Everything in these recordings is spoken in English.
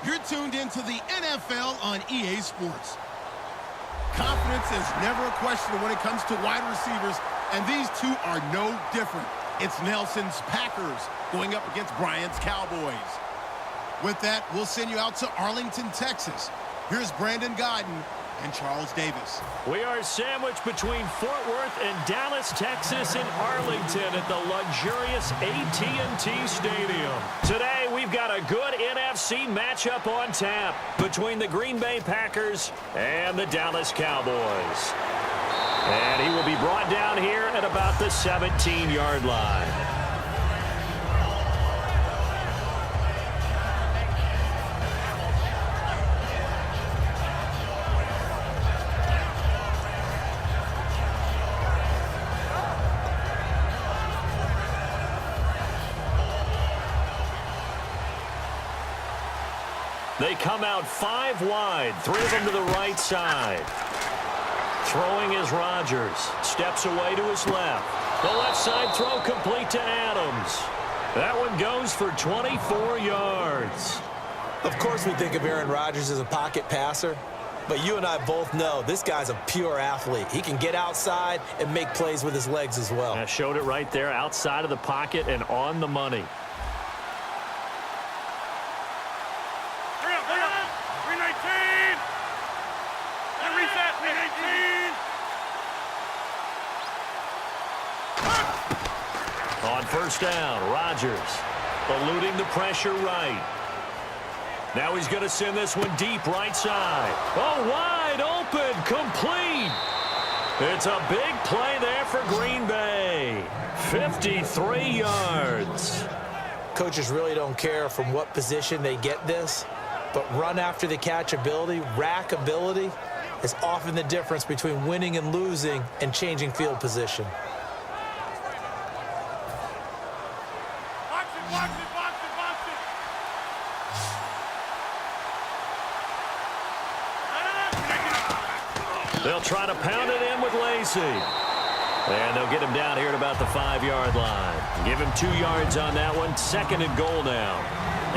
You're tuned into the NFL on EA Sports. Confidence is never a question when it comes to wide receivers, and these two are no different. It's Nelson's Packers going up against Bryant's Cowboys. With that, we'll send you out to Arlington, Texas. Here's Brandon Godden and Charles Davis. We are sandwiched between Fort Worth and Dallas, Texas, and Arlington at the luxurious AT&T Stadium. Today, we've got a good NFC matchup on tap between the Green Bay Packers and the Dallas Cowboys. And he will be brought down here at about the 17-yard line. They come out 5 wide, 3 of them to the right side. Throwing is Rodgers. Steps away to his left. The left side throw complete to Adams. That one goes for 24 yards. Of course we think of Aaron Rodgers as a pocket passer, but you and I both know this guy's a pure athlete. He can get outside and make plays with his legs as well. I showed it right there, outside of the pocket and on the money. On first down, Rodgers eluding the pressure right. Now he's going to send this one deep right side. Oh, wide open, complete. It's a big play there for Green Bay. 53 yards. Coaches really don't care from what position they get this, but run after the catch ability, rack ability, is often the difference between winning and losing and changing field position. They'll try to pound it in with Lacy. And they'll get him down here at about the 5-yard line. Give him 2 yards on that one. 2nd and goal now.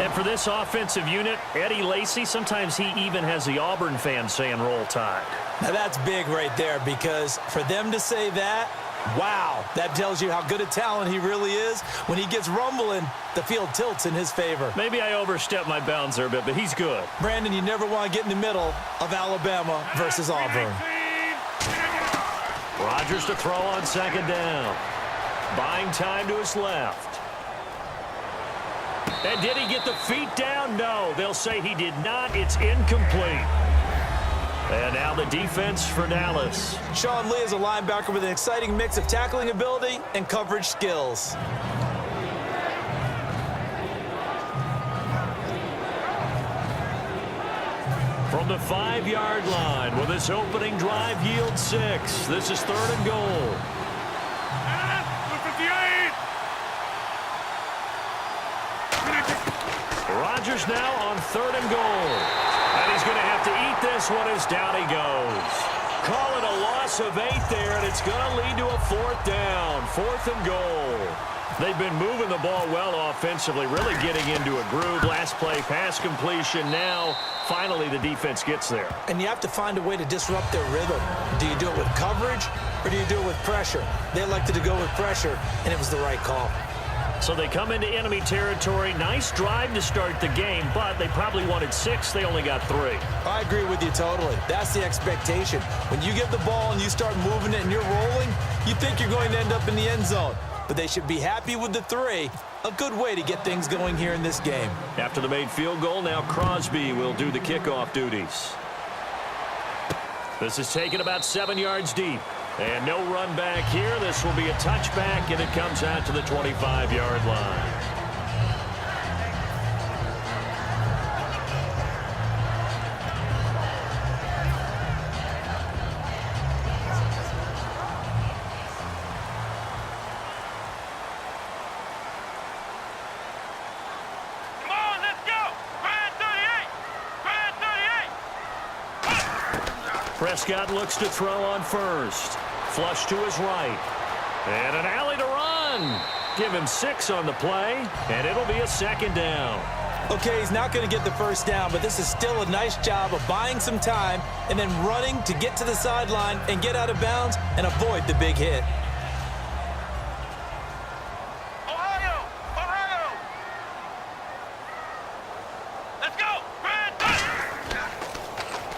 And for this offensive unit, Eddie Lacy, sometimes he even has the Auburn fans saying roll tide. Now that's big right there, because for them to say that, wow, that tells you how good a talent he really is. When he gets rumbling, the field tilts in his favor. Maybe I overstepped my bounds there a bit, but he's good. Brandon, you never want to get in the middle of Alabama versus Auburn. Rodgers to throw on 2nd down. Buying time to his left. And did he get the feet down? No, they'll say he did not. It's incomplete. And now the defense for Dallas. Sean Lee is a linebacker with an exciting mix of tackling ability and coverage skills. From the 5-yard line, will this opening drive yield 6? This is 3rd and goal. Rodgers now on 3rd and goal. And he's going to have to eat this one as down he goes. Call it a loss of 8 there, and it's going to lead to a 4th down. 4th and goal. They've been moving the ball well offensively, really getting into a groove. Last play, pass completion. Now, finally, the defense gets there. And you have to find a way to disrupt their rhythm. Do you do it with coverage, or do you do it with pressure? They elected to go with pressure, and it was the right call. So they come into enemy territory. Nice drive to start the game, but they probably wanted 6. They only got 3. I agree with you totally. That's the expectation. When you get the ball and you start moving it and you're rolling, you think you're going to end up in the end zone. But they should be happy with the 3. A good way to get things going here in this game. After the made field goal, now Crosby will do the kickoff duties. This is taken about 7 yards deep. And no run back here. This will be a touchback, and it comes out to the 25-yard line. Come on, let's go! Brand 38! Brand 38! Prescott looks to throw on first. Flush to his right. And an alley to run. Give him 6 on the play, and it'll be a 2nd down. Okay, he's not going to get the first down, but this is still a nice job of buying some time and then running to get to the sideline and get out of bounds and avoid the big hit. Ohio! Ohio! Let's go!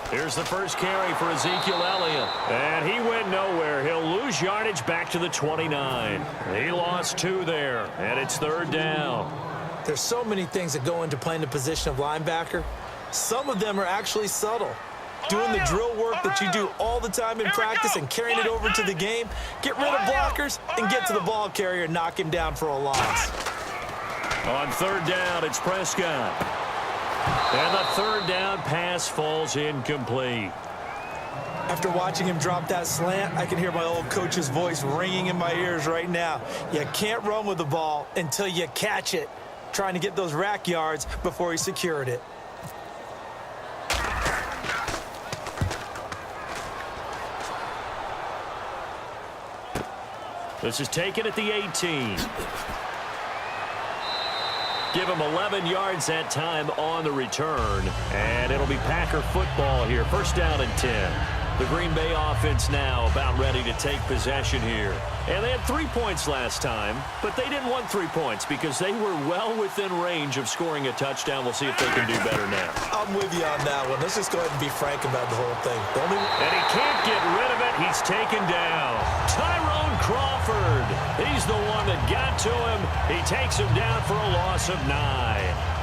Here's the first carry for Ezekiel Elliott. And he went nowhere. He'll lose yardage back to the 29. He lost 2 there, and it's 3rd down. There's so many things that go into playing the position of linebacker. Some of them are actually subtle. Doing the drill work that you do all the time in practice and carrying it over to the game. Get rid of blockers and get to the ball carrier and knock him down for a loss. On 3rd down, it's Prescott. And the 3rd down pass falls incomplete. After watching him drop that slant, I can hear my old coach's voice ringing in my ears right now. You can't run with the ball until you catch it. Trying to get those rack yards before he secured it. This is taken at the 18. Give him 11 yards that time on the return. And it'll be Packer football here. 1st down and 10. The Green Bay offense now about ready to take possession here. And they had 3 points last time, but they didn't want 3 points because they were well within range of scoring a touchdown. We'll see if they can do better now. I'm with you on that one. Let's just go ahead and be frank about the whole thing. And he can't get rid of it. He's taken down. Tyrone Crawford. He's the one that got to him. He takes him down for a loss of 9.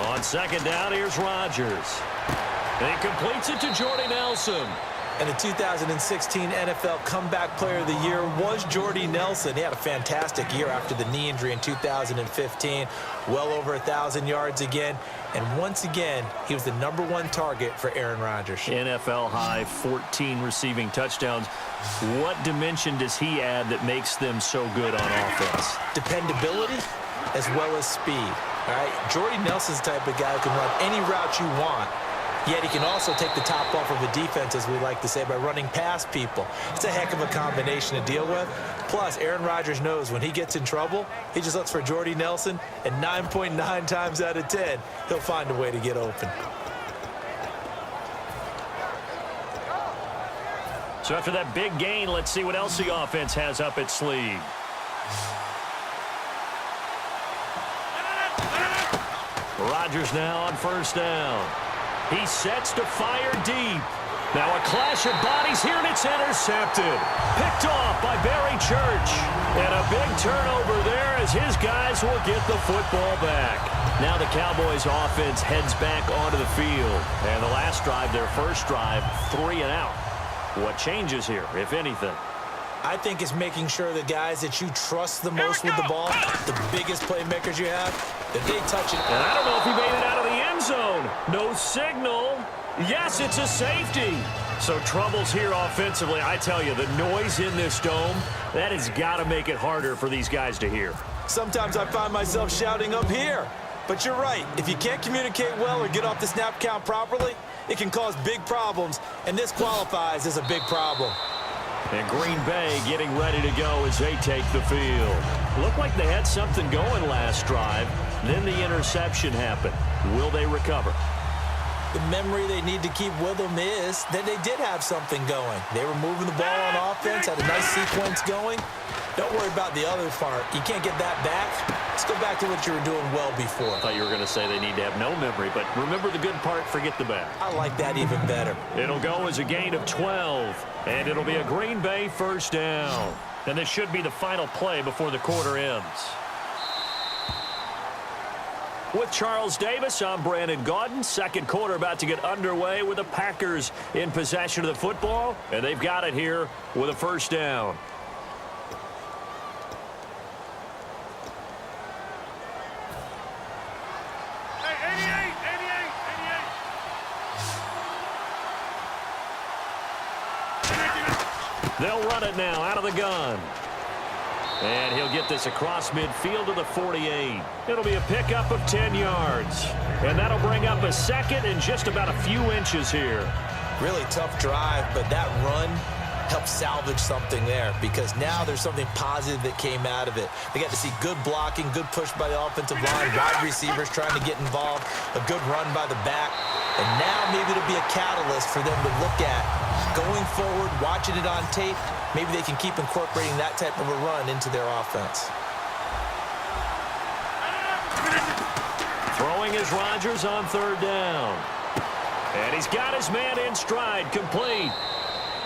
On 2nd down, here's Rodgers. And he completes it to Jordy Nelson. And the 2016 NFL Comeback Player of the Year was Jordy Nelson. He had a fantastic year after the knee injury in 2015. Well over 1,000 yards again. And once again, he was the #1 target for Aaron Rodgers. NFL high 14 receiving touchdowns. What dimension does he add that makes them so good on offense? Dependability as well as speed. All right, Jordy Nelson's the type of guy who can run any route you want, yet he can also take the top off of a defense, as we like to say, by running past people. It's a heck of a combination to deal with. Plus, Aaron Rodgers knows when he gets in trouble, he just looks for Jordy Nelson, and 9.9 times out of 10, he'll find a way to get open. So after that big gain, let's see what else the offense has up its sleeve. Rodgers now on 1st down. He sets to fire deep. Now a clash of bodies here, and it's intercepted. Picked off by Barry Church. And a big turnover there as his guys will get the football back. Now the Cowboys offense heads back onto the field. And the last drive, their first drive, 3 and out. What changes here, if anything? I think it's making sure the guys that you trust the most with the ball, the biggest playmakers you have, that they touch it. And I don't know if he made it out of the end zone. No signal. Yes, it's a safety. So troubles here offensively. I tell you, the noise in this dome, that has got to make it harder for these guys to hear. Sometimes I find myself shouting up here. But you're right. If you can't communicate well or get off the snap count properly, it can cause big problems, and this qualifies as a big problem. And Green Bay getting ready to go as they take the field. Looked like they had something going last drive. Then the interception happened. Will they recover? The memory they need to keep with them is that they did have something going. They were moving the ball on offense, had a nice sequence going. Don't worry about the other part. You can't get that back. Let's go back to what you were doing well before. I thought you were going to say they need to have no memory, but remember the good part, forget the bad. I like that even better. It'll go as a gain of 12, and it'll be a Green Bay 1st down. And this should be the final play before the quarter ends. With Charles Davis, I'm Brandon Gaudin. 2nd quarter about to get underway with the Packers in possession of the football, and they've got it here with a 1st down. They'll run it now out of the gun. And he'll get this across midfield to the 48. It'll be a pickup of 10 yards. And that'll bring up a 2nd and just about a few inches here. Really tough drive, but that run helped salvage something there because now there's something positive that came out of it. They got to see good blocking, good push by the offensive line, wide receivers trying to get involved, a good run by the back, and now maybe it'll be a catalyst for them to look at going forward, watching it on tape. Maybe they can keep incorporating that type of a run into their offense. Throwing is Rodgers on third down. And he's got his man in stride, complete.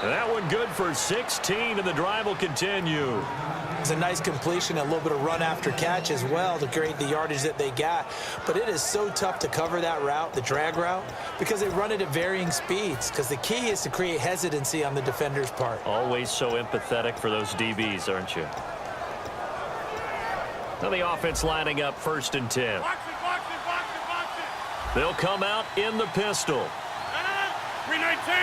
And that one good for 16, and the drive will continue. It's a nice completion, a little bit of run after catch as well to create the yardage that they got. But it is so tough to cover that route, the drag route, because they run it at varying speeds. Because the key is to create hesitancy on the defender's part. Always so empathetic for those DBs, aren't you? Now the offense lining up 1st and 10. Box it. They'll come out in the pistol. 319.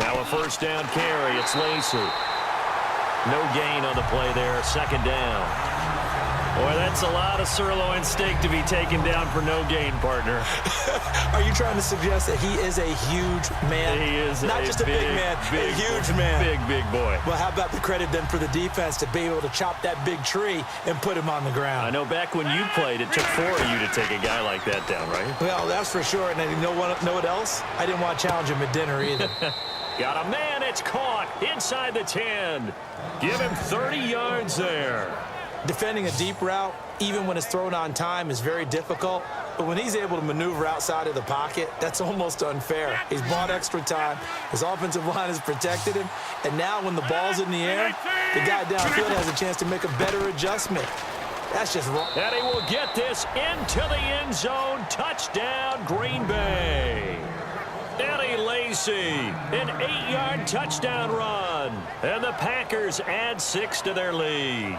Now a 1st down carry. It's Lacey. No gain on the play there. 2nd down. Boy, that's a lot of sirloin steak to be taken down for no gain, partner. Are you trying to suggest that he is a huge man? He is not just a big man, a huge man. Big boy. Well, how about the credit then for the defense to be able to chop that big tree and put him on the ground? I know back when you played, it took 4 of you to take a guy like that down, right? Well, that's for sure. And you know what else? I didn't want to challenge him at dinner either. Got a man. It's caught inside the 10. Give him 30 yards there. Defending a deep route, even when it's thrown on time, is very difficult. But when he's able to maneuver outside of the pocket, that's almost unfair. He's bought extra time. His offensive line has protected him. And now when the ball's in the air, the guy downfield has a chance to make a better adjustment. That's just wrong. And he will get this into the end zone. Touchdown, Green Bay. Eddie Lacy, an 8-yard touchdown run. And the Packers add 6 to their lead.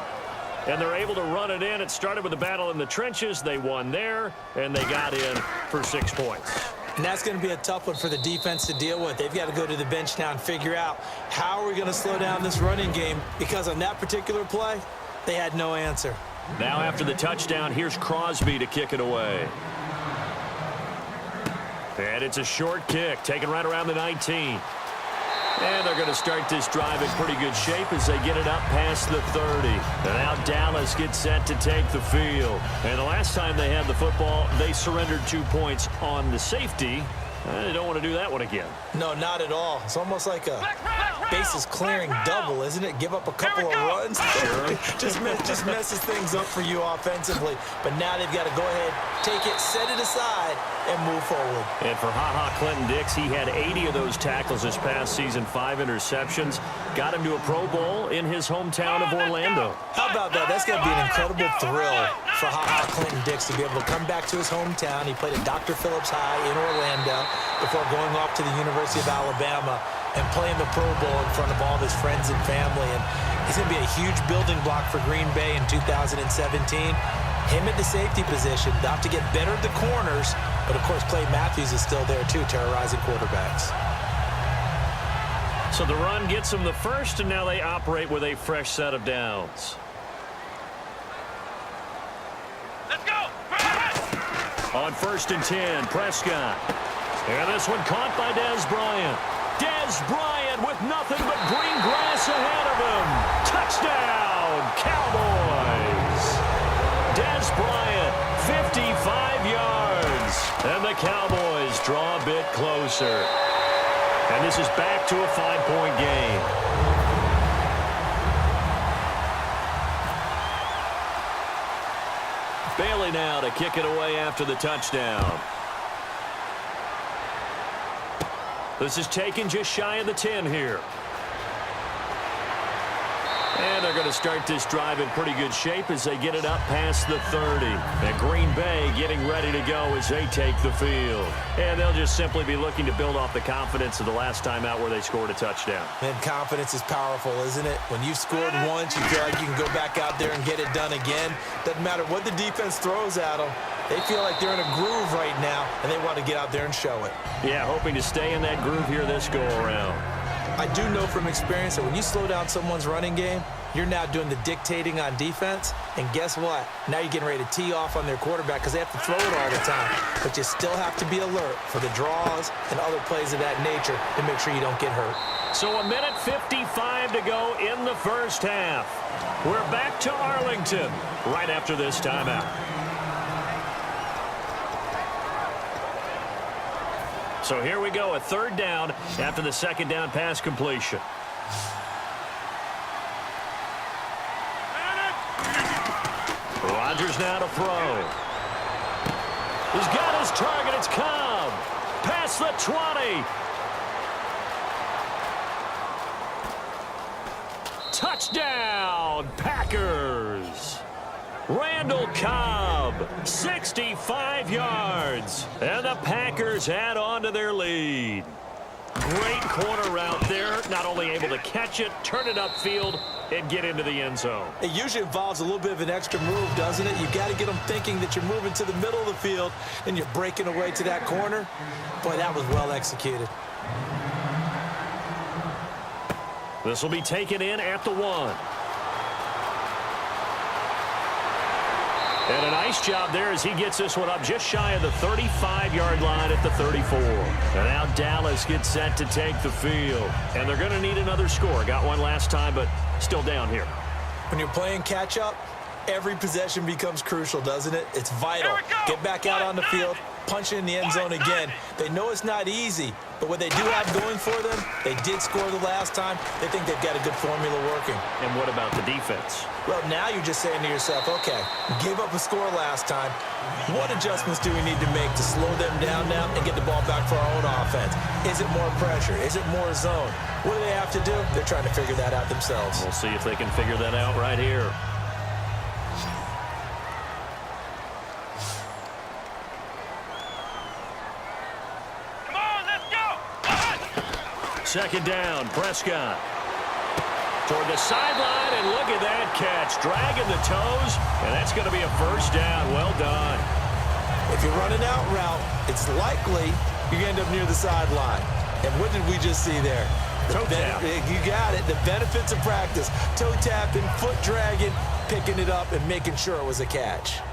And they're able to run it in. It started with a battle in the trenches. They won there, and they got in for 6 points. And that's going to be a tough one for the defense to deal with. They've got to go to the bench now and figure out how are we going to slow down this running game, because on that particular play, they had no answer. Now after the touchdown, here's Crosby to kick it away. And it's a short kick, taken right around the 19. And they're going to start this drive in pretty good shape as they get it up past the 30. And now Dallas gets set to take the field. And the last time they had the football, they surrendered 2 points on the safety. They don't want to do that one again. No, not at all. It's almost like a bases clearing double, isn't it? Give up a couple of runs. Sure. just messes things up for you offensively. But now they've got to go ahead, take it, set it aside, and move forward. And for Clinton-Dix, he had 80 of those tackles this past season, 5 interceptions. Got him to a Pro Bowl in his hometown of Orlando. How about that? That's going to be an incredible thrill for Clinton-Dix to be able to come back to his hometown. He played at Dr. Phillips High in Orlando before going off to the University of Alabama and playing the Pro Bowl in front of all of his friends and family. And he's going to be a huge building block for Green Bay in 2017. Him at the safety position, they'll have to get better at the corners, but of course Clay Matthews is still there too, terrorizing quarterbacks. So the run gets them the first, and now they operate with a fresh set of downs. Let's go. On 1st and 10, Prescott. And this one caught by Dez Bryant. Dez Bryant with nothing but green grass ahead of him. Touchdown, Cowboys. Dez Bryant, 55 yards. And the Cowboys draw a bit closer. And this is back to a 5-point game. Bailey now to kick it away after the touchdown. This is taken just shy of the 10 here. And they're going to start this drive in pretty good shape as they get it up past the 30. And Green Bay getting ready to go as they take the field. And they'll just simply be looking to build off the confidence of the last time out where they scored a touchdown. And confidence is powerful, isn't it? When you've scored once, you feel like you can go back out there and get it done again. Doesn't matter what the defense throws at them. They feel like they're in a groove right now, and they want to get out there and show it. Yeah, hoping to stay in that groove here this go-around. I do know from experience that when you slow down someone's running game, You're now doing the dictating on defense, and guess what? Now you're getting ready to tee off on their quarterback because they have to throw it all the time. But you still have to be alert for the draws and other plays of that nature to make sure you don't get hurt. So 1:55 to go in the first half. We're back to Arlington right after this timeout. So here we go, a third down after the second down pass completion. Rodgers now to throw. He's got his target. It's Cobb. Past the 20. Touchdown, Packers. Randall Cobb, 65 yards. And the Packers add on to their lead. Great corner route there. Not only able to catch it, turn it upfield, and get into the end zone. It usually involves a little bit of an extra move, doesn't it? You got to get them thinking that you're moving to the middle of the field and you're breaking away to that corner. Boy, that was well executed. This will be taken in at the 1. And a nice job there as he gets this one up just shy of the 35-yard line at the 34. And now Dallas gets set to take the field. And they're going to need another score. Got one last time, but still down here. When you're playing catch-up, every possession becomes crucial, doesn't it? It's vital. Get back out on the field, punch it in the end zone again. They know it's not easy, but what they do have going for them, they did score the last time. They think they've got a good formula working. And what about the defense? Well, now you're just saying to yourself, okay, we gave up a score last time. What adjustments do we need to make to slow them down now and get the ball back for our own offense? Is it more pressure? Is it more zone? What do they have to do? They're trying to figure that out themselves. We'll see if they can figure that out right here. Second down, Prescott. Toward the sideline, and look at that catch. Dragging the toes, and that's going to be a first down. Well done. If you're running out route, it's likely you're going to end up near the sideline. And what did we just see there? Toe tap. You got it. The benefits of practice. Toe tapping, foot dragging, picking it up, and making sure it was a catch.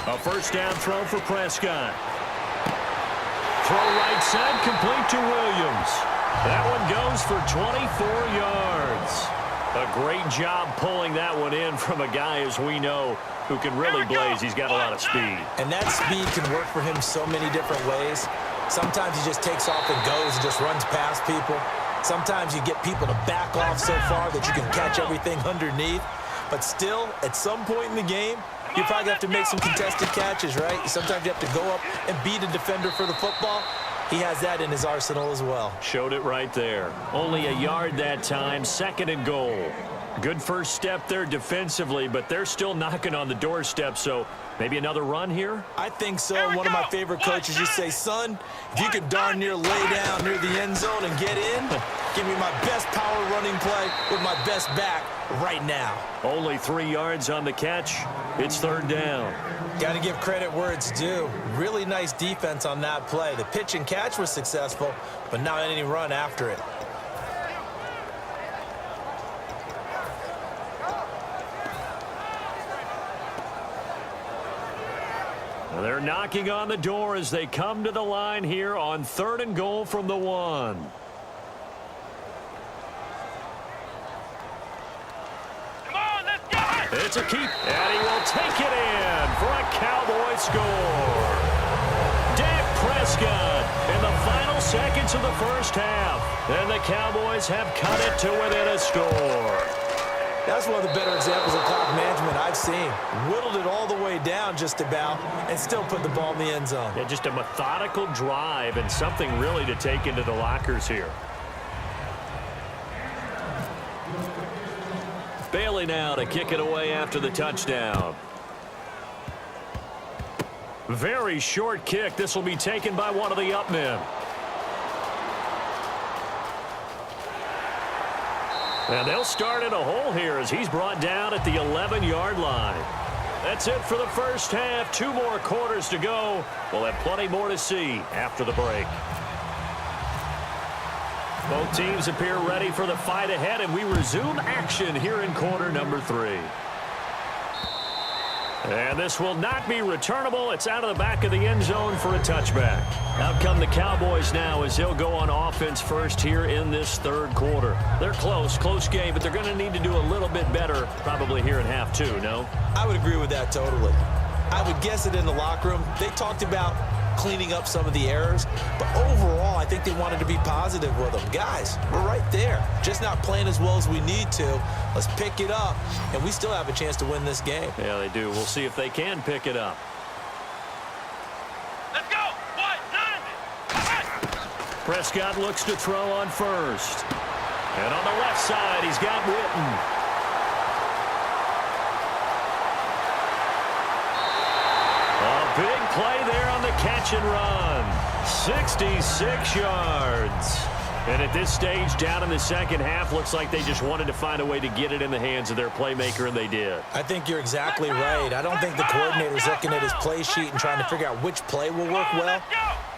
A first down throw for Prescott. Throw right side, complete to Williams. That one goes for 24 yards. A great job pulling that one in from a guy, as we know, who can really blaze. He's got a lot of speed. And that speed can work for him so many different ways. Sometimes he just takes off and goes and just runs past people. Sometimes you get people to back off so far that you can catch everything underneath. But still, at some point in the game, you probably have to make some contested catches, right? Sometimes you have to go up and beat a defender for the football. He has that in his arsenal as well. Showed it right there. Only a yard that time, second and goal. Good first step there defensively, but they're still knocking on the doorstep, so maybe another run here? I think so. One of my favorite coaches used to say, son, if you can darn near lay down near the end zone and get in, give me my best power running play with my best back right now. Only 3 yards on the catch. It's third down. Got to give credit where it's due. Really nice defense on that play. The pitch and catch was successful, but not any run after it. They're knocking on the door as they come to the line here on third and goal from the 1. Come on, let's go! It's a keep, and he will take it in for a Cowboy score. Dak Prescott in the final seconds of the first half. And the Cowboys have cut it to within a score. That's one of the better examples of clock management I've seen. Whittled it all the way down just about and still put the ball in the end zone. Yeah, just a methodical drive and something really to take into the lockers here. Bailey now to kick it away after the touchdown. Very short kick. This will be taken by one of the up men. And they'll start in a hole here as he's brought down at the 11-yard line. That's it for the first half. 2 more quarters to go. We'll have plenty more to see after the break. Both teams appear ready for the fight ahead, and we resume action here in quarter number 3. And this will not be returnable. It's out of the back of the end zone for a touchback. Out come the Cowboys now as they'll go on offense first here in this third quarter. They're close game, but they're going to need to do a little bit better probably here in half 2, no? I would agree with that totally. I would guess it in the locker room. They talked about cleaning up some of the errors, but overall, I think they wanted to be positive with them. Guys, we're right there. Just not playing as well as we need to. Let's pick it up, and we still have a chance to win this game. Yeah, they do. We'll see if they can pick it up. Let's go. What? Prescott looks to throw on first. And on the left side, he's got Witten. Big play there on the catch and run. 66 yards. And at this stage, down in the second half, looks like they just wanted to find a way to get it in the hands of their playmaker, and they did. I think you're exactly right. I don't think the coordinator's looking at his play sheet and trying to figure out which play will work well.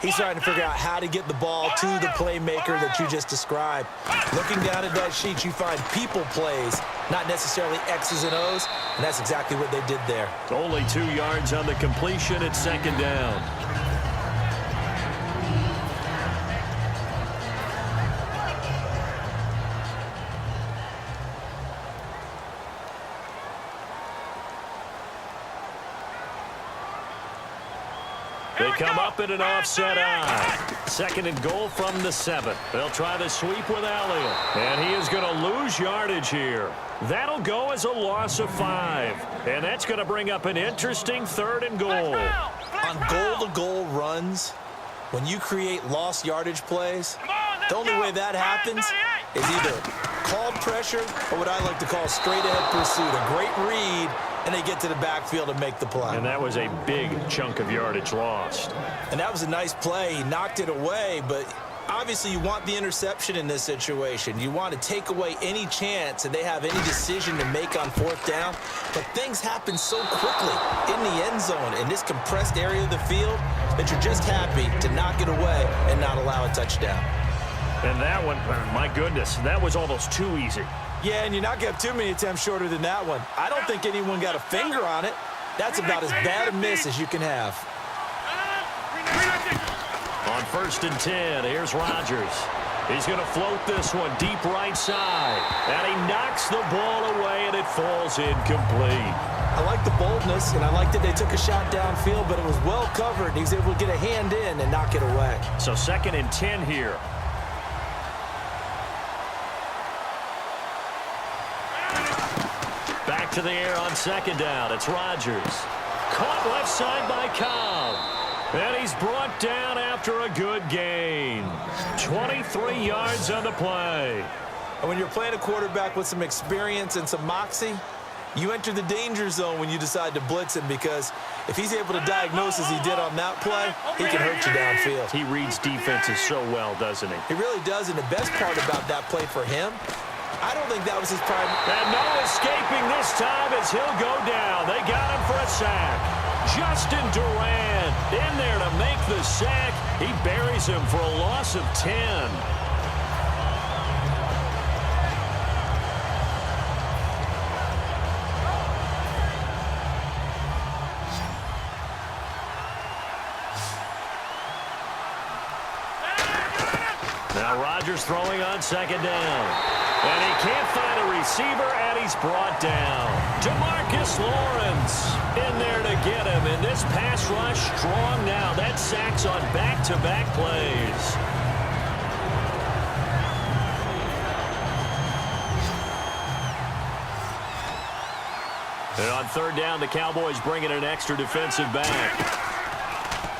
He's trying to figure out how to get the ball to the playmaker that you just described. Looking down at that sheet, you find people plays, not necessarily X's and O's, and that's exactly what they did there. Only 2 yards on the completion at second down. They come up in an offset eye. Second and goal from the 7. They'll try the sweep with Elliott. And he is going to lose yardage here. That'll go as a loss of 5. And that's going to bring up an interesting third and goal. On goal-to-goal runs, when you create lost yardage plays, the only way that happens is either called pressure or what I like to call straight-ahead pursuit. A great read, and they get to the backfield and make the play. And that was a big chunk of yardage lost. And that was a nice play. He knocked it away, but obviously you want the interception in this situation. You want to take away any chance that they have any decision to make on fourth down. But things happen so quickly in the end zone in this compressed area of the field that you're just happy to knock it away and not allow a touchdown. And that one, my goodness, that was almost too easy. Yeah, and you're not going to have too many attempts shorter than that one. I don't think anyone got a finger on it. That's about as bad a miss as you can have. On first and 10, here's Rodgers. He's going to float this one deep right side. And he knocks the ball away, and it falls incomplete. I like the boldness, and I like that they took a shot downfield, but it was well covered. He was able to get a hand in and knock it away. So second and 10 here. Back to the air on second down. It's Rodgers. Caught left side by Cobb. And he's brought down after a good gain. 23 yards on the play. And when you're playing a quarterback with some experience and some moxie, you enter the danger zone when you decide to blitz him, because if he's able to diagnose as he did on that play, he can hurt you downfield. He reads defenses so well, doesn't he? He really does, and the best part about that play for him, I don't think that was his prime. And no escaping this time as he'll go down. They got him for a sack. Justin Durant in there to make the sack. He buries him for a loss of 10. Now Rodgers throwing on second down. And he can't find a receiver, and he's brought down. DeMarcus Lawrence in there to get him. And this pass rush strong now. That sacks on back-to-back plays. And on third down, the Cowboys bring in an extra defensive back.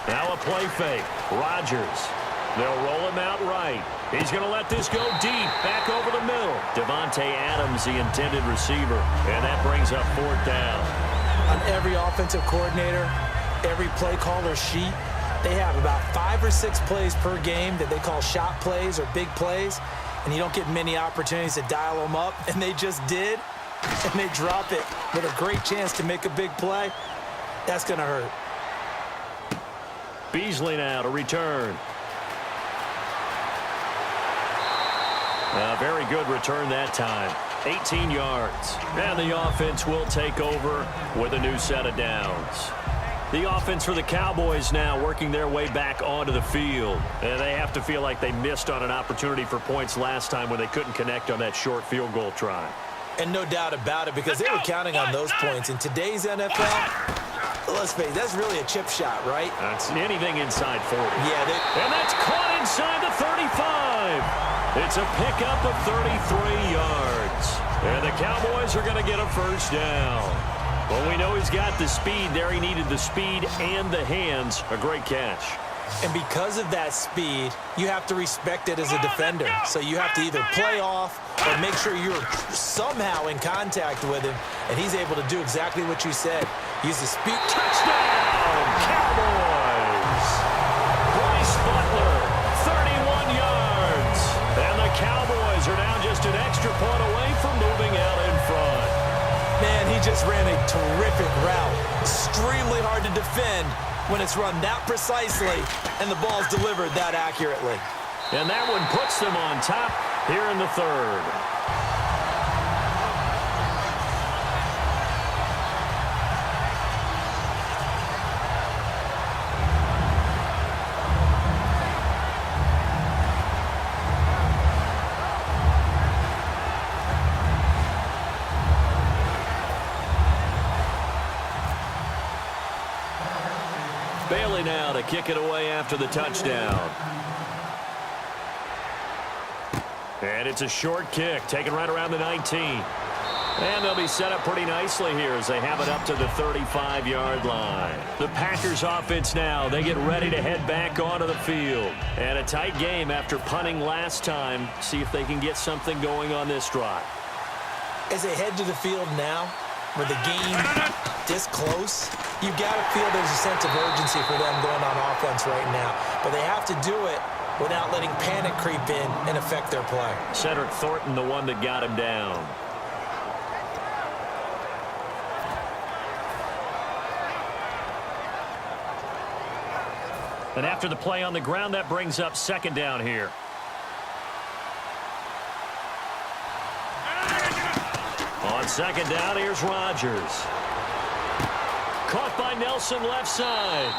Now a play fake. Rodgers. They'll roll him out right. He's going to let this go deep, back over the middle. Devontae Adams, the intended receiver, and that brings up fourth down. On every offensive coordinator, every play caller sheet, they have about 5 or 6 plays per game that they call shot plays or big plays, and you don't get many opportunities to dial them up, and they just did. and they drop it with a great chance to make a big play, that's going to hurt. Beasley now to return. A very good return that time. 18 yards. And the offense will take over with a new set of downs. The offense for the Cowboys now working their way back onto the field. And they have to feel like they missed on an opportunity for points last time when they couldn't connect on that short field goal try. And no doubt about it, because they were counting on those points. In today's NFL, let's face it, that's really a chip shot, right? That's anything inside 40. Yeah. And that's caught inside the 35. It's a pickup of 33 yards. And the Cowboys are going to get a first down. Well, we know he's got the speed there. He needed the speed and the hands. A great catch. And because of that speed, you have to respect it as a defender. So you have to either play off or make sure you're somehow in contact with him. And he's able to do exactly what you said. Use the speed. Touchdown, Cowboys! Bryce Butler, 31 yards. And the Cowboys are now just an extra point away from moving out in front. Man, he just ran a terrific route. Extremely hard to defend when it's run that precisely and the ball's delivered that accurately. And that one puts them on top here in the third. Bailey now to kick it away after the touchdown. And it's a short kick, taken right around the 19. And they'll be set up pretty nicely here as they have it up to the 35-yard line. The Packers offense now, they get ready to head back onto the field. And a tight game after punting last time. See if they can get something going on this drive. As they head to the field now, with the game this close, you've got to feel there's a sense of urgency for them going on offense right now. But they have to do it without letting panic creep in and affect their play. Cedric Thornton, the one that got him down. And after the play on the ground, that brings up second down here. On second down, here's Rodgers. Caught by Nelson left side.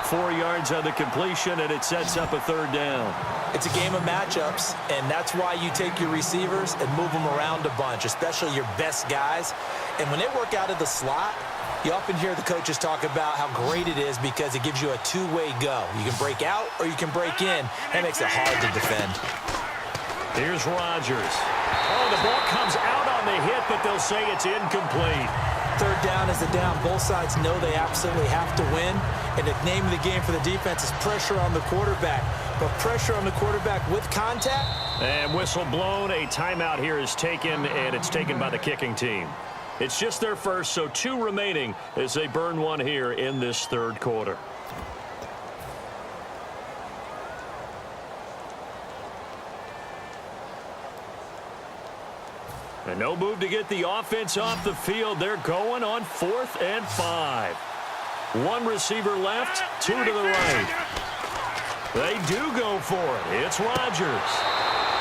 4 yards on the completion, and it sets up a third down. It's a game of matchups, and that's why you take your receivers and move them around a bunch, especially your best guys. And when they work out of the slot, you often hear the coaches talk about how great it is because it gives you a two-way go. You can break out or you can break in. That makes it hard to defend. Here's Rodgers. Oh, the ball comes out on the hit, but they'll say it's incomplete. Third down is the down. Both sides know they absolutely have to win. And the name of the game for the defense is pressure on the quarterback. But pressure on the quarterback with contact. And whistle blown. A timeout here is taken, and it's taken by the kicking team. It's just their first, so 2 remaining as they burn one here in this third quarter. And no move to get the offense off the field. They're going on 4th and 5. 1 receiver left, 2 to the right. They do go for it. It's Rodgers.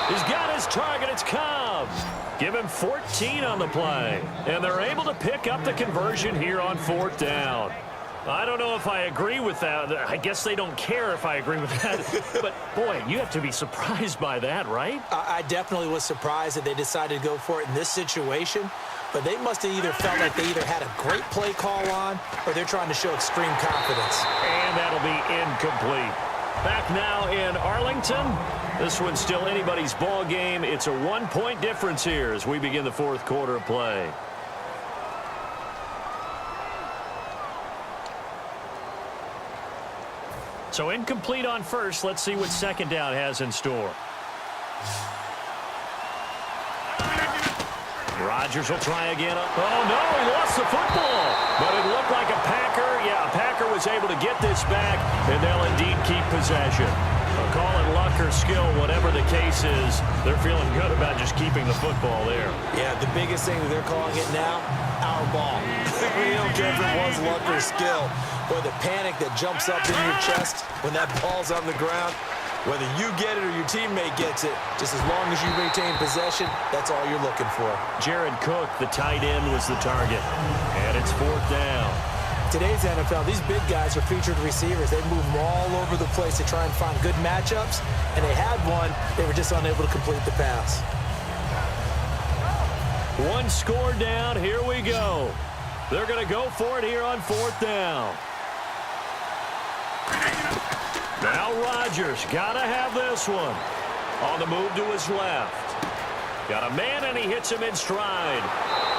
He's got his target. It's Cobb. Give him 14 on the play. And they're able to pick up the conversion here on 4th down. I don't know if I agree with that. I guess they don't care if I agree with that. But, boy, you have to be surprised by that, right? I definitely was surprised that they decided to go for it in this situation. But they must have either felt like they either had a great play call on or they're trying to show extreme confidence. And that'll be incomplete. Back now in Arlington. This one's still anybody's ball game. It's a 1-point difference here as we begin the 4th quarter of play. So incomplete on first. Let's see what second down has in store. Rodgers will try again. Oh, no, he lost the football. But it looked like a Packer is able to get this back, and they'll indeed keep possession. Call it luck or skill, whatever the case is, they're feeling good about just keeping the football there. Yeah, the biggest thing that they're calling it now, our ball. We don't care if it was luck or skill, or the panic that jumps up in your chest when that ball's on the ground. Whether you get it or your teammate gets it, just as long as you maintain possession, that's all you're looking for. Jared Cook, the tight end, was the target. And it's 4th down. Today's NFL, these big guys are featured receivers. They move all over the place to try and find good matchups, and they had one. They were just unable to complete the pass. One score down. Here we go. They're going to go for it here on 4th down. Now Rodgers got to have this one. On the move to his left. Got a man, and he hits him in stride.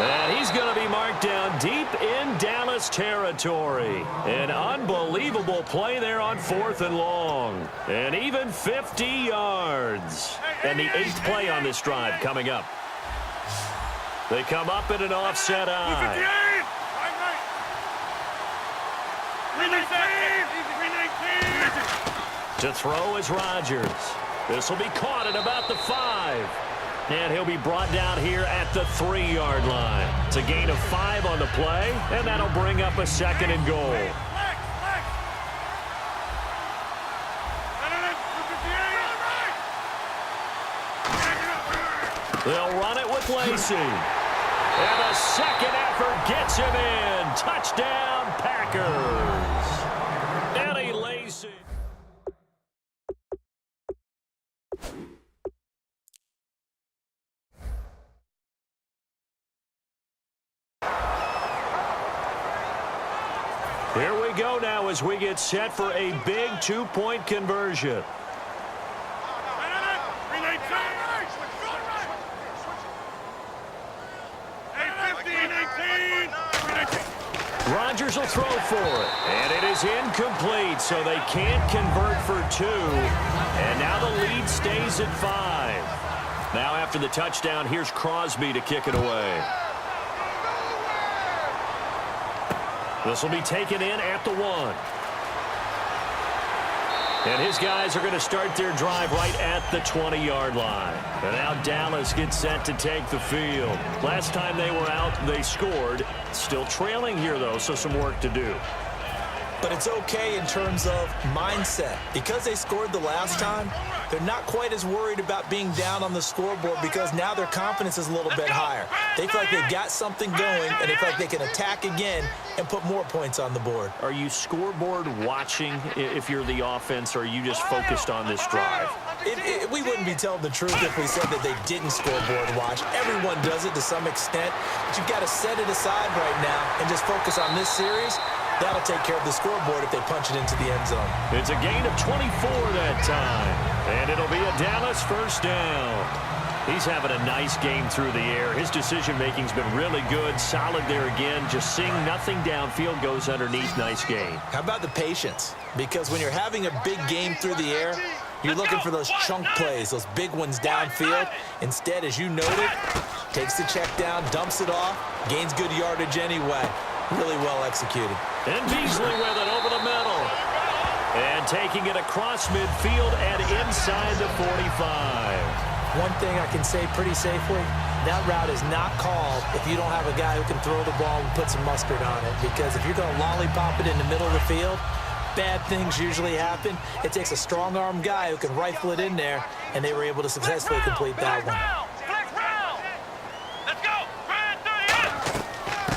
And he's going to be marked down deep in Dallas territory. An unbelievable play there on 4th and long. And even 50 yards. And the 8th play on this drive coming up. They come up in an offset eye. To throw is Rodgers. This will be caught at about the 5. And he'll be brought down here at the 3-yard line. It's a gain of 5 on the play, and that'll bring up a 2nd and goal. They'll run it with Lacey. And a second effort gets him in. Touchdown, Packers. Eddie Lacy. Here we go now as we get set for a big 2-point conversion. Rodgers will throw for it, and it is incomplete, so they can't convert for 2. And now the lead stays at 5. Now after the touchdown, here's Crosby to kick it away. This will be taken in at the 1. And his guys are going to start their drive right at the 20-yard line. And now Dallas gets set to take the field. Last time they were out, they scored. Still trailing here, though, so some work to do. But it's okay in terms of mindset. Because they scored the last time, they're not quite as worried about being down on the scoreboard because now their confidence is a little bit higher. They feel like they've got something going, and they feel like they can attack again and put more points on the board. Are you scoreboard watching if you're the offense, or are you just focused on this drive? We wouldn't be telling the truth if we said that they didn't scoreboard watch. Everyone does it to some extent, but you've got to set it aside right now and just focus on this series. That'll take care of the scoreboard if they punch it into the end zone. It's a gain of 24 that time, and it'll be a Dallas 1st down. He's having a nice game through the air. His decision-making's been really good. Solid there again. Just seeing nothing downfield, goes underneath. Nice game. How about the patience? Because when you're having a big game through the air, you're looking for those chunk plays, those big ones downfield. Instead, as you noted, takes the check down, dumps it off, gains good yardage anyway. Really well executed. And Beasley with it over the middle. And taking it across midfield and inside the 45. One thing I can say pretty safely, that route is not called if you don't have a guy who can throw the ball and put some mustard on it. Because if you're going to lollipop it in the middle of the field, bad things usually happen. It takes a strong-arm guy who can rifle it in there, and they were able to successfully complete that one.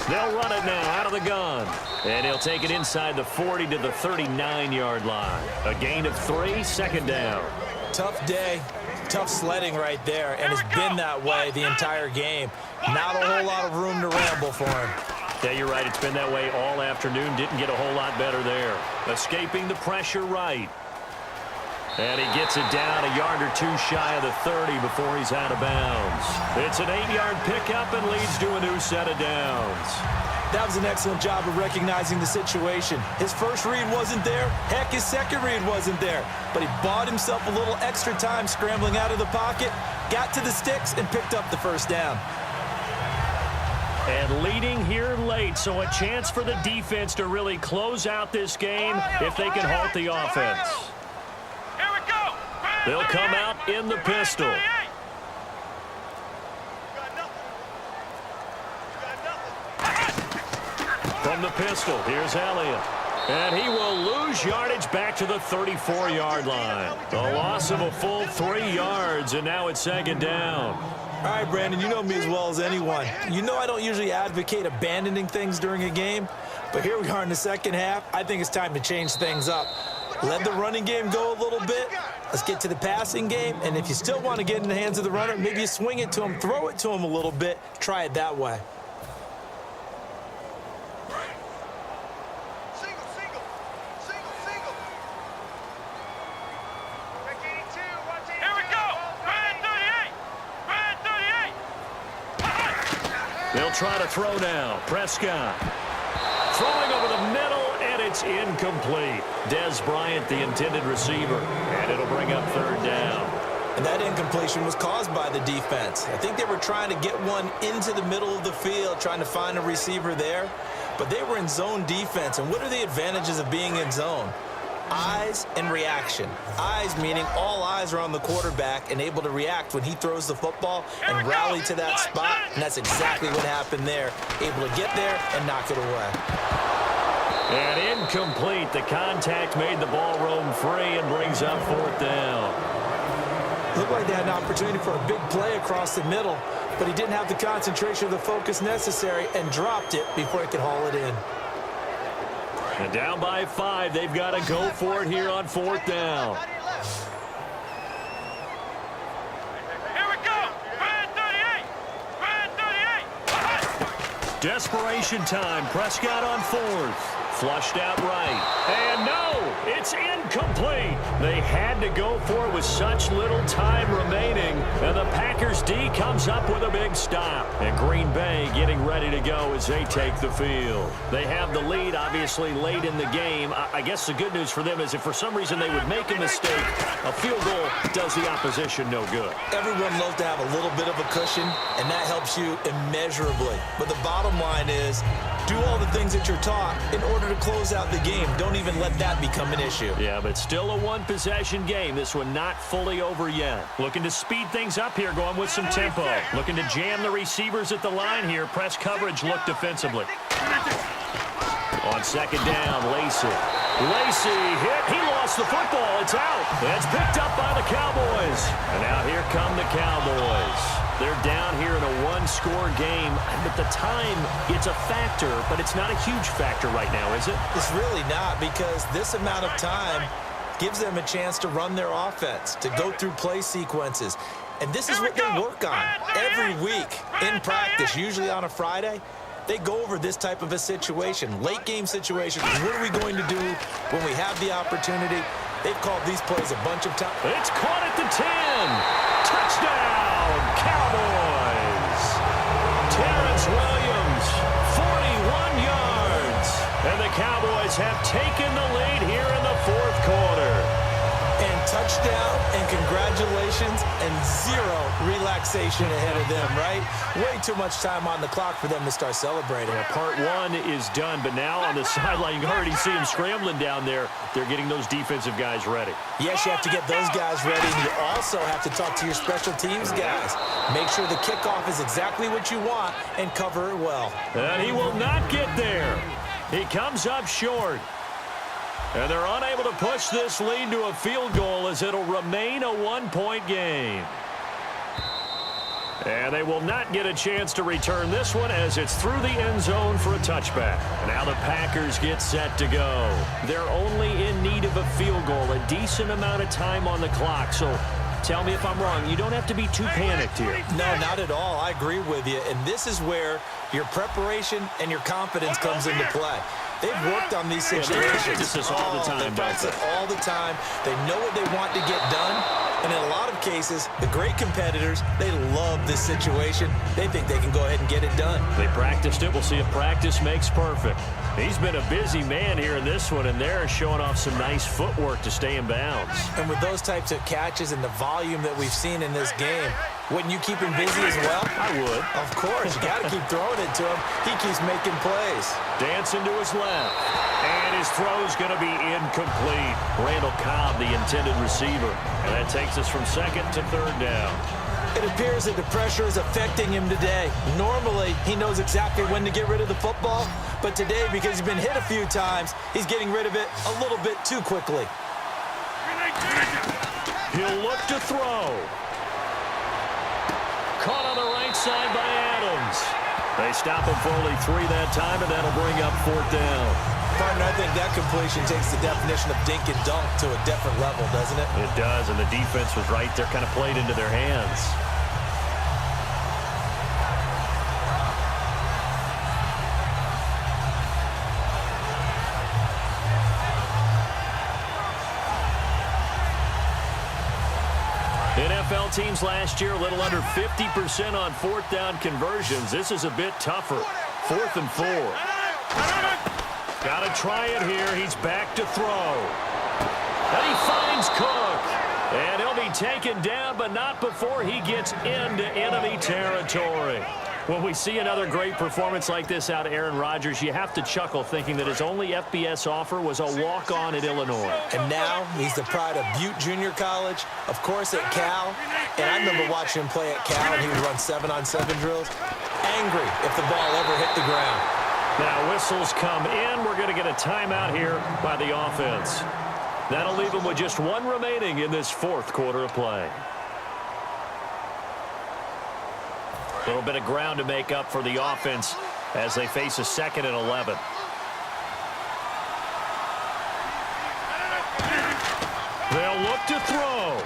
They'll run it now out of the gun. And he'll take it inside the 40 to the 39-yard line. A gain of 3, 2nd down. Tough day, tough sledding right there, and it's been that way the entire game. Not a whole lot of room to ramble for him. Yeah, you're right. It's been that way all afternoon. Didn't get a whole lot better there. Escaping the pressure right. And he gets it down a yard or 2 shy of the 30 before he's out of bounds. It's an 8-yard pickup and leads to a new set of downs. That was an excellent job of recognizing the situation. His first read wasn't there. Heck, his second read wasn't there. But he bought himself a little extra time scrambling out of the pocket, got to the sticks, and picked up the 1st down. And leading here late, so a chance for the defense to really close out this game if they can halt the offense. Here we go. They'll come out in the pistol. From the pistol, here's Elliott. And he will lose yardage back to the 34-yard line. A loss of a full 3 yards, and now it's second down. All right, Brandon, you know me as well as anyone. You know I don't usually advocate abandoning things during a game, but here we are in the second half. I think it's time to change things up. Let the running game go a little bit. Let's get to the passing game, and if you still want to get in the hands of the runner, maybe you swing it to him, throw it to him a little bit, try it that way. They'll try to throw now. Prescott throwing over the middle, and it's incomplete. Des Bryant, the intended receiver, and it'll bring up third down. And that incompletion was caused by the defense. I think they were trying to get one into the middle of the field, trying to find a receiver there, but they were in zone defense. And what are the advantages of being in zone? Eyes and reaction. Eyes meaning all eyes are on the quarterback and able to react when he throws the football and rally to that spot, and that's exactly what happened there. Able to get there and knock it away. And incomplete. The contact made the ball roam free and brings up fourth down. Looked like they had an opportunity for a big play across the middle, but he didn't have the concentration or the focus necessary and dropped it before he could haul it in. And down by 5, they've got to go for it here on fourth down. Here we go. Red 38. Red 38. Desperation time. Prescott on fourth. Flushed out right. And no, it's incomplete. They had to go for it with such little time remaining. And the Packers D comes up with a big stop. And Green Bay getting ready to go as they take the field. They have the lead, obviously, late in the game. I guess the good news for them is if for some reason they would make a mistake, a field goal does the opposition no good. Everyone loves to have a little bit of a cushion, and that helps you immeasurably. But the bottom line is, do all the things that you're taught in order to close out the game. Don't even let that become an issue. Yeah, but still a one-possession game. This one not fully over yet. Looking to speed things up here, going with some tempo. Looking to jam the receivers at the line here. Press coverage look defensively. On second down, Lacy. Lacy hit. He lost the football. It's out. It's picked up by the Cowboys. And now here come the Cowboys. They're down here in a one-score game. But the time, it's a factor, but it's not a huge factor right now, is it? It's really not, because this amount of time gives them a chance to run their offense, to go through play sequences. And this is what they work on every week in practice, usually on a Friday. They go over this type of a situation, late game situation. What are we going to do when we have the opportunity? They've called these plays a bunch of times. It's caught at the 10. Touchdown, Cowboys. Terrence Williams, 41 yards. And the Cowboys have taken the lead here in the fourth quarter. And touchdown, and congratulations, and zero relaxation ahead of them, right? Way too much time on the clock for them to start celebrating. Well, part one is done, but now on the sideline, you can already see them scrambling down there. They're getting those defensive guys ready. Yes, you have to get those guys ready, and you also have to talk to your special teams guys. Make sure the kickoff is exactly what you want and cover it well. And he will not get there. He comes up short. And they're unable to push this lead to a field goal as it'll remain a one-point game. And they will not get a chance to return this one as it's through the end zone for a touchback. And now the Packers get set to go. They're only in need of a field goal, a decent amount of time on the clock. So tell me if I'm wrong. You don't have to be too panicked here. No, not at all. I agree with you. And this is where your preparation and your confidence comes into play. They've worked on these situations. They practice this all the time. They practice it all the time. They know what they want to get done. And in a lot of cases, the great competitors, they love this situation. They think they can go ahead and get it done. They practiced it. We'll see if practice makes perfect. He's been a busy man here in this one, and they're showing off some nice footwork to stay in bounds. And with those types of catches and the volume that we've seen in this game, wouldn't you keep him busy as well? I would. Of course. You got to keep throwing it to him. He keeps making plays. Dancing to his left. And his throw's going to be incomplete. Randall Cobb, the intended receiver. And that takes us from second to third down. It appears that the pressure is affecting him today. Normally, he knows exactly when to get rid of the football, but today, because he's been hit a few times, he's getting rid of it a little bit too quickly. He'll look to throw. Caught on the right side by Adams. They stop him for only 3 that time, and that'll bring up 4th down. Partner, I think that completion takes the definition of dink and dunk to a different level, doesn't it? It does, and the defense was right there, kind of played into their hands. NFL teams last year a little under 50% on 4th down conversions. This is a bit tougher. 4th and 4. Got to try it here. He's back to throw. And he finds Cook. And he'll be taken down, but not before he gets into enemy territory. When we see another great performance like this out of Aaron Rodgers, you have to chuckle thinking that his only FBS offer was a walk-on at Illinois. And now he's the pride of Butte Junior College, of course at Cal. And I remember watching him play at Cal, and he would run 7-on-7 drills. Angry if the ball ever hit the ground. Now whistles come in. We're going to get a timeout here by the offense. That'll leave them with just 1 remaining in this 4th quarter of play. A little bit of ground to make up for the offense as they face a 2nd and 11. They'll look to throw.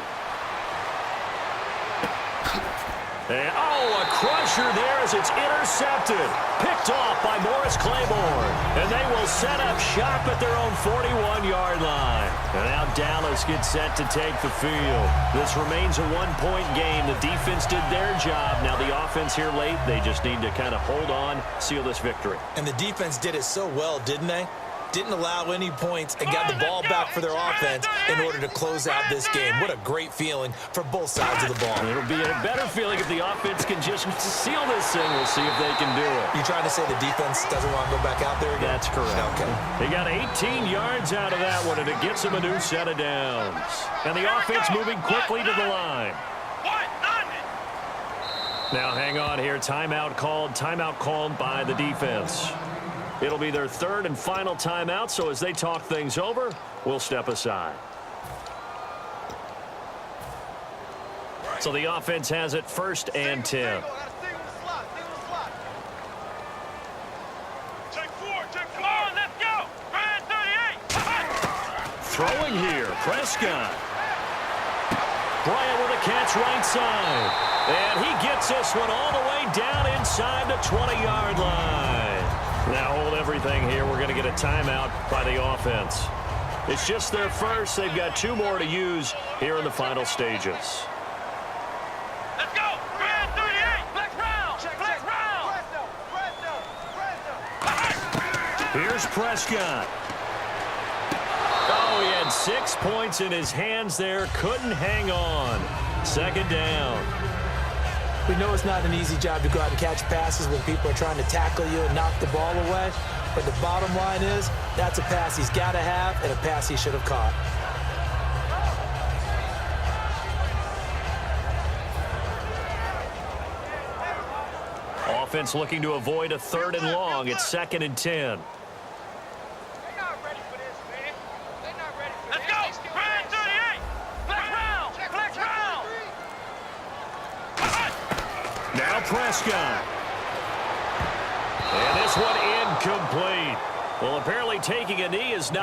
And, a crusher there as it's intercepted. Picked off by Morris Claiborne. And they will set up shop at their own 41-yard line. And now Dallas gets set to take the field. This remains a 1-point game. The defense did their job. Now the offense here late, they just need to kind of hold on, seal this victory. And the defense did it so well, didn't they? Didn't allow any points and got the ball back for their offense in order to close out this game. What a great feeling for both sides of the ball. It'll be a better feeling if the offense can just seal this thing. We'll see if they can do it. You trying to say the defense doesn't want to go back out there again? That's correct. Okay. They got 18 yards out of that one, and it gets them a new set of downs. And the offense moving quickly to the line. Now hang on here. Timeout called by the defense. It'll be their 3rd and final timeout, so as they talk things over, we'll step aside. So the offense has it 1st and 10. Throwing here, Prescott. Bryant with a catch right side. And he gets this one all the way down inside the 20-yard line. Now hold everything here. We're going to get a timeout by the offense. It's just their first. They've got 2 more to use here in the final stages. Let's go! 38! Flex round! Flex round! Here's Prescott. Oh, he had 6 points in his hands there. Couldn't hang on. 2nd down. We know it's not an easy job to go out and catch passes when people are trying to tackle you and knock the ball away. But the bottom line is, that's a pass he's got to have and a pass he should have caught. Offense looking to avoid a 3rd and long. It's 2nd and 10. Now Prescott. And this one incomplete. Well, apparently taking a knee is not